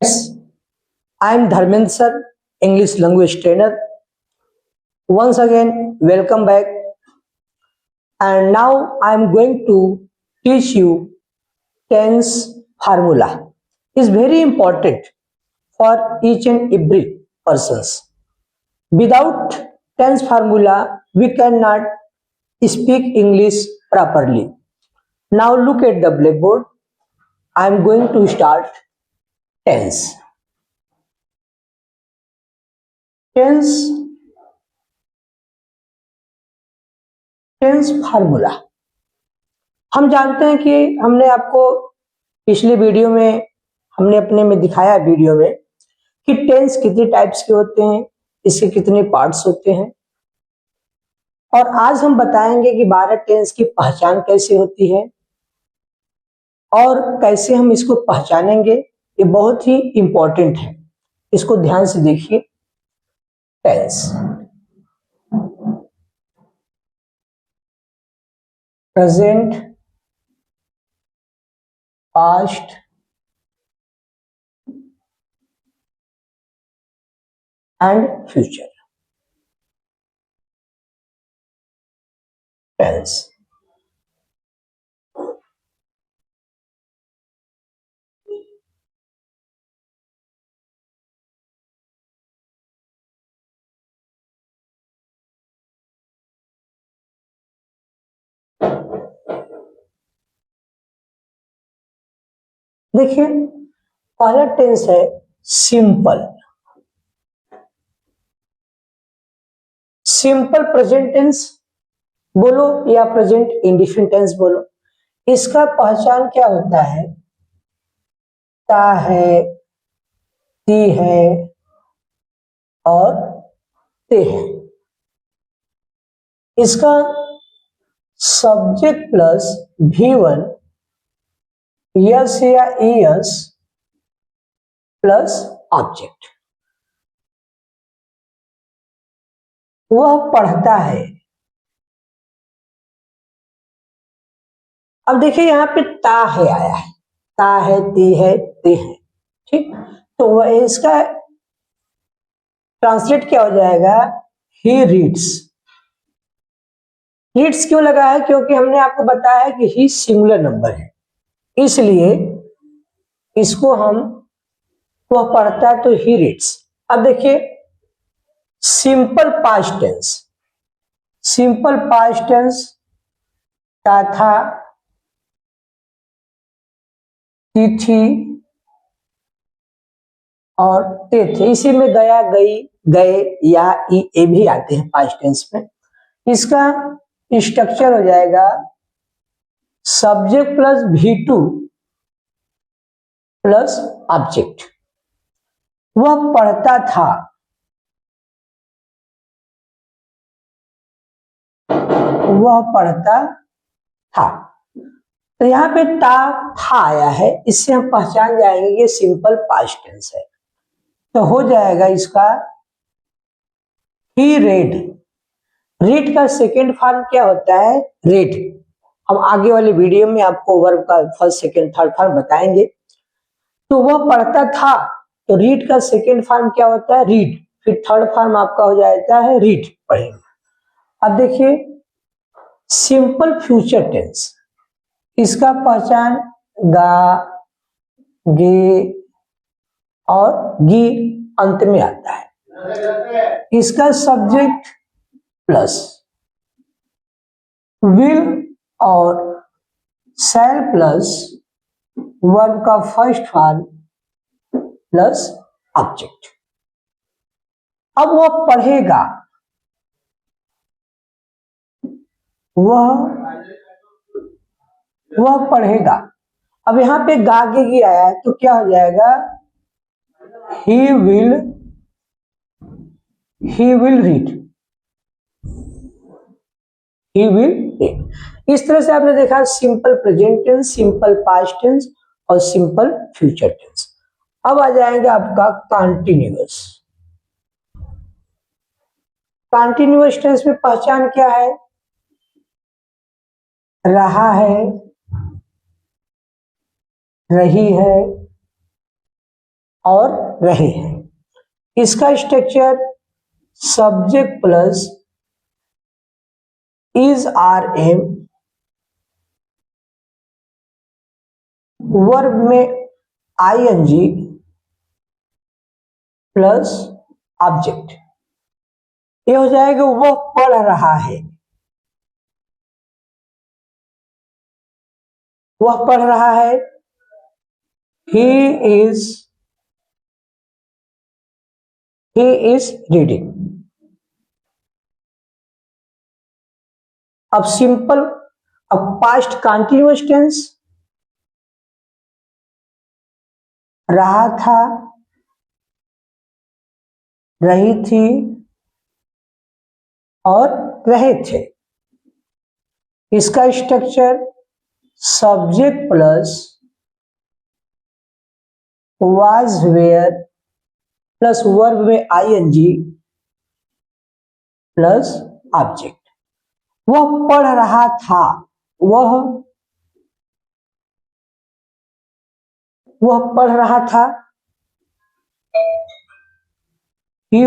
Yes, I am Dharmendra sir, English language trainer. Once again, welcome back. And now I am going to teach you tense formula. It's very important for each and every persons. Without tense formula, we cannot speak English properly. Now look at the blackboard. I am going to start tense. Tense formula हम जानते हैं कि हमने आपको पिछले video में हमने अपने में दिखाया वीडियो में कि टेंस कितने टाइप्स के होते हैं, इसके कितने पार्ट्स होते हैं। और आज हम बताएंगे कि 12 टेंस की पहचान कैसे होती है और कैसे हम इसको पहचानेंगे। ये बहुत ही इंपॉर्टेंट है, इसको ध्यान से देखिए। Tense present, past and future. Tense देखिए, पहला टेंस है सिंपल। सिंपल प्रेजेंट टेंस बोलो या प्रेजेंट इंडिफिनिट टेंस बोलो, इसका पहचान क्या होता है? ता है, ती है और ते है। इसका सब्जेक्ट प्लस V1 यस या ईएस प्लस ऑब्जेक्ट। वह पढ़ता है। अब देखिए यहाँ पे ता है आया है, ता है, ती है, ते है, ठीक। तो वह इसका ट्रांसलेट क्या हो जाएगा? He reads. रीड्स क्यों लगा है? क्योंकि हमने आपको बताया कि ही सिंगुलर नंबर है, इसलिए इसको हम, वह पढ़ता है तो ही रीड्स। अब देखिए simple past tense. Simple past tense ता था, ती थी और ते थे। इसी में गया, गई, गए या ए भी आते हैं पास्ट टेंस में। इसका स्ट्रक्चर हो जाएगा subject plus V2 plus object. वह पढ़ता था, वह पढ़ता था। तो यहाँ पे ता था आया है, इससे हम पहचान जाएंगे ये सिंपल पास्ट टेंस है। तो हो जाएगा इसका ही रेड। रीड का सेकेंड फॉर्म क्या होता है? रेड। हम आगे वाले वीडियो में आपको वर्ब का फर्स्ट सेकेंड थर्ड फॉर्म बताएंगे। तो वह पढ़ता था, तो रीड का सेकेंड फॉर्म क्या होता है? रीड। फिर थर्ड फॉर्म आपका हो जाता है रीड, पढ़ेंगे। अब देखिए सिंपल फ्यूचर टेंस, इसका पहचान गा, गे और गी अंत में आता है। इसका सब्जेक्ट प्लस विल और शैल प्लस वर्ब का फर्स्ट फॉर्म प्लस ऑब्जेक्ट। अब वह पढ़ेगा, वह पढ़ेगा। अब यहां पे गागे की आया है, तो क्या हो जाएगा? He will read. He will read. इस तरह से आपने देखा simple present tense, simple past tense और सिंपल फ्यूचर टेंस। अब आ जाएगा आपका कॉन्टिन्यूअस। कॉन्टिन्यूअस टेंस में पहचान क्या है? रहा है, रही है और रहे हैं। इसका structure subject plus is are am, verb में I N G plus object. ये हो जाएगा वह पढ़ रहा है, वह पढ़ रहा है। he is reading. अब सिंपल, अब पास्ट कंटिन्यूअस टेंस, रहा था, रही थी और रहे थे। इसका structure subject plus was were plus verb में आईएनजी प्लस ऑब्जेक्ट। वह पढ़ रहा था, वह पढ़ रहा था। he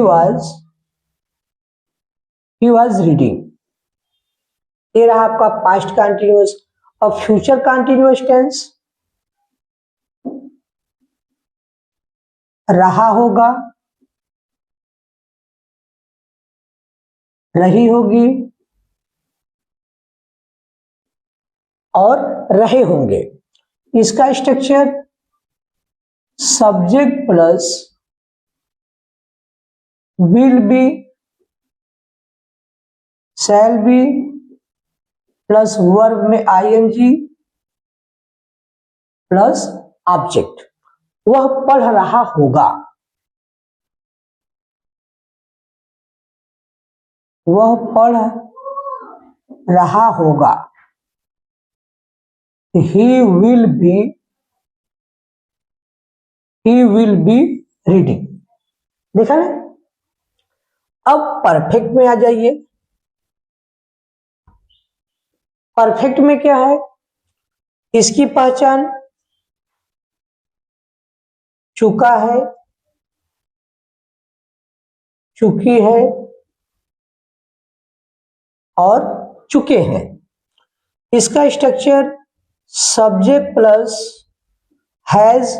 was reading। ये रहा आपका पास्ट कंटिन्यूअस। अब फ्यूचर कंटिन्यूअस टेंस, रहा होगा, रही होगी और रहे होंगे। इसका structure subject plus will be, shall be plus verb में आईएनजी प्लस ऑब्जेक्ट। वह पढ़ रहा होगा, वह पढ़ रहा होगा। he will be reading। देखा ना। अब परफेक्ट में आ जाइए। परफेक्ट में क्या है, इसकी पहचान चुका है, चुकी है और चुके हैं। इसका structure subject plus has,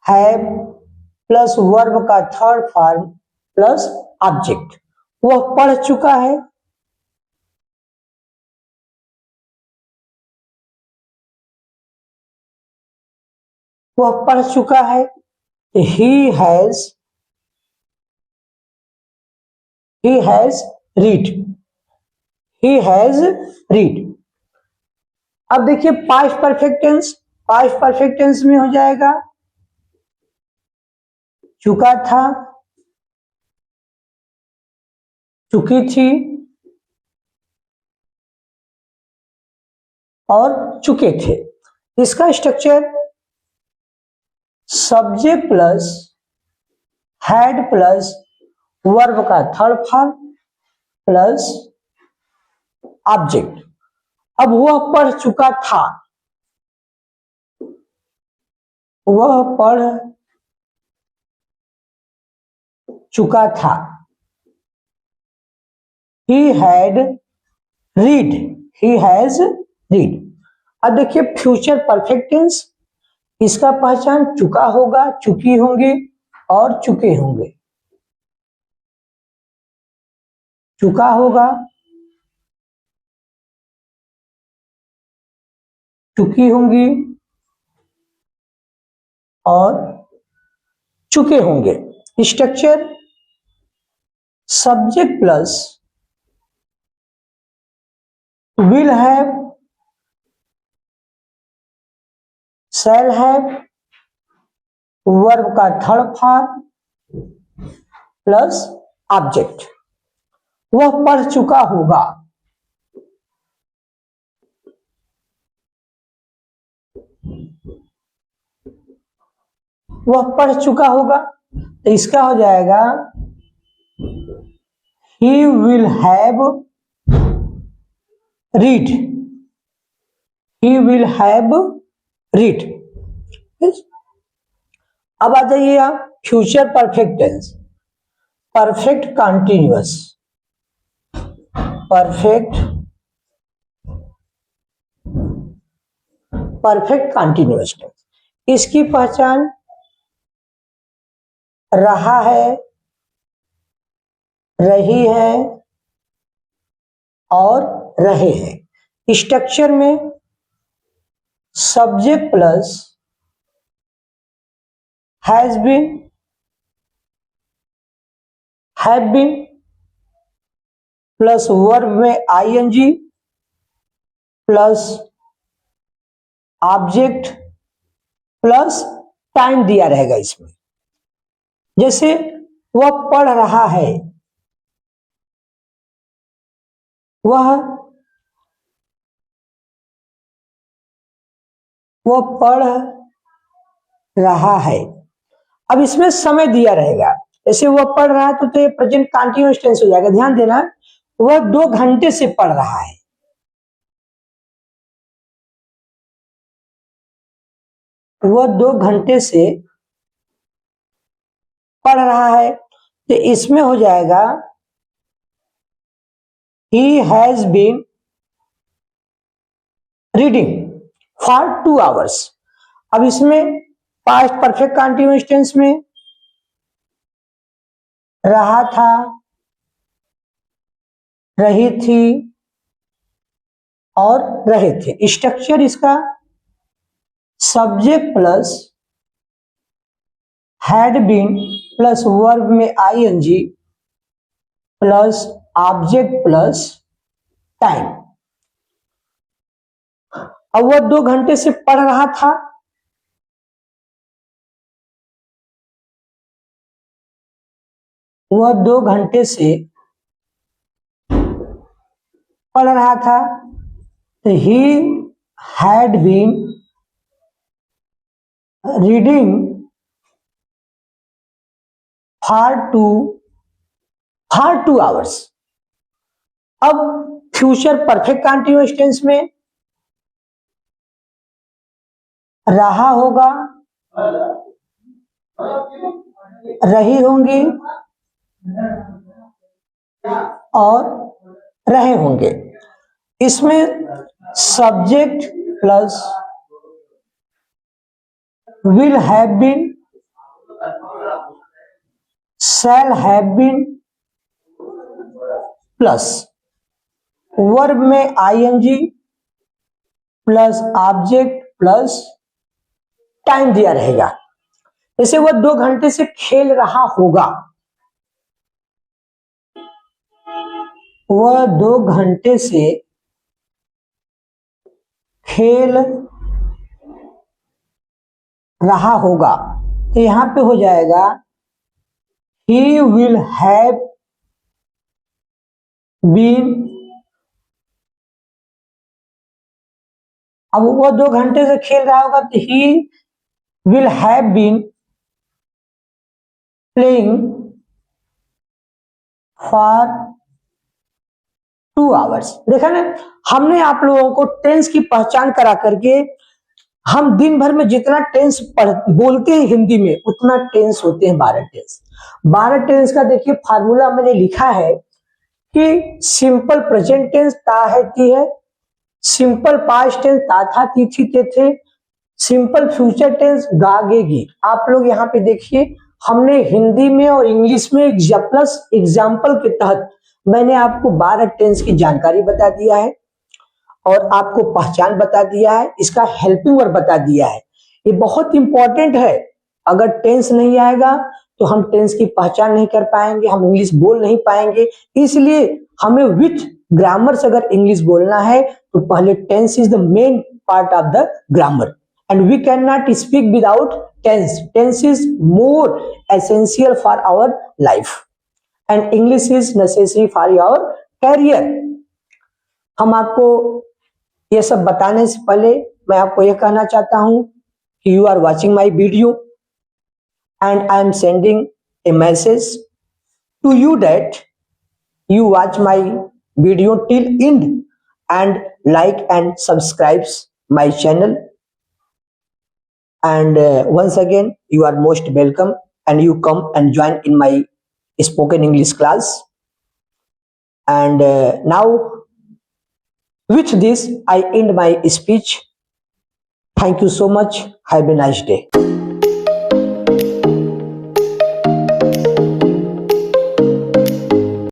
have plus verb का थर्ड फॉर्म प्लस ऑब्जेक्ट। वह पढ़ चुका है, वह पढ़ चुका है। he has read। अब देखिए past perfect tense, past perfect tense में हो जाएगा चुका था, चुकी थी और चुके थे। इसका structure subject plus had plus verb का थर्ड फॉर्म प्लस ऑब्जेक्ट। अब वह पढ़ चुका था, वह पढ़ चुका था। he has read। अब देखिए फ्यूचर परफेक्ट टेंस, इसका पहचान चुका होगा, चुकी होंगी और चुके होंगे। चुका होगा, चुकी होंगी और चुके होंगे। Structure subject plus will have, shall have, verb का थर्ड फॉर्म प्लस ऑब्जेक्ट। वह पढ़ चुका होगा, वह पढ़ चुका होगा। तो इसका हो जाएगा he will have read। he will have read। अब आ जाइए आप future perfect tense, perfect continuous, perfect continuous tense. इसकी पहचान रहा है, रही है और रहे हैं। स्ट्रक्चर में subject plus has been, have been plus verb में ING plus object plus time दिया रहेगा इसमें। जैसे वह पढ़ रहा है, वह पढ़ रहा है। अब इसमें समय दिया रहेगा, जैसे वह पढ़ रहा है तो ये प्रेजेंट कंटीन्यूअस टेंस हो जाएगा। ध्यान देना, वह 2 घंटे से पढ़ रहा है, वह 2 घंटे से पढ़ रहा है, तो इसमें हो जाएगा he has been reading for 2 hours। अब इसमें पास्ट परफेक्ट कंटीन्यूअस टेंस में रहा था, रही थी और रहे थे। स्ट्रक्चर इसका subject plus had been plus verb में ING plus object plus time. अब वह 2 घंटे से पढ़ रहा था, वह 2 घंटे से पढ़ रहा था, तो ही had been reading for 2 hours. अब फ्यूचर परफेक्ट कंटीन्यूअस टेंस में रहा होगा, रही होंगी और रहे होंगे। इसमें subject plus will have been, shall have been plus verb में ING plus object plus time दिया रहेगा। जैसे वह 2 घंटे से खेल रहा होगा, वह 2 घंटे से खेल रहा होगा, तो यहां पे हो जाएगा he will have been। अब वो 2 घंटे से खेल रहा होगा तो he will have been playing for 2 hours। देखा ना, हमने आप लोगों को टेंस की पहचान करा करके, हम दिन भर में जितना टेंस बोलते हैं हिंदी में उतना टेंस होते हैं 12 टेंस। 12 टेंस का देखिए फार्मूला मैंने लिखा है कि सिंपल प्रेजेंट टेंस ता है ती है, सिंपल पास्ट टेंस ता था ती थी ते थे, सिंपल फ्यूचर टेंस गा गे गी। आप लोग यहाँ पे देखिए, हमने हिंदी में और इंग्लिश में प्लस एग्जाम्पल के तहत मैंने आपको 12 टेंस की जानकारी बता दिया है और आपको पहचान बता दिया है, इसका हेल्पिंग वर्ब बता दिया है। ये बहुत इंपॉर्टेंट है। अगर टेंस नहीं आएगा तो हम टेंस की पहचान नहीं कर पाएंगे, हम इंग्लिश बोल नहीं पाएंगे। इसलिए हमें विथ ग्रामर से अगर इंग्लिश बोलना है तो पहले tense is the main part of the grammar and we can not speak without tense. Tense is more essential for our life and English is necessary for your career. हम आपको ये सब बताने से पहले मैं आपको यह कहना चाहता हूं कि you are watching my video and I am sending a message to you that you watch my video till end and like and subscribe my channel And once again, you are most welcome, and you come and join in my spoken English class. And now, with this, I end my speech. Thank you so much. Have a nice day.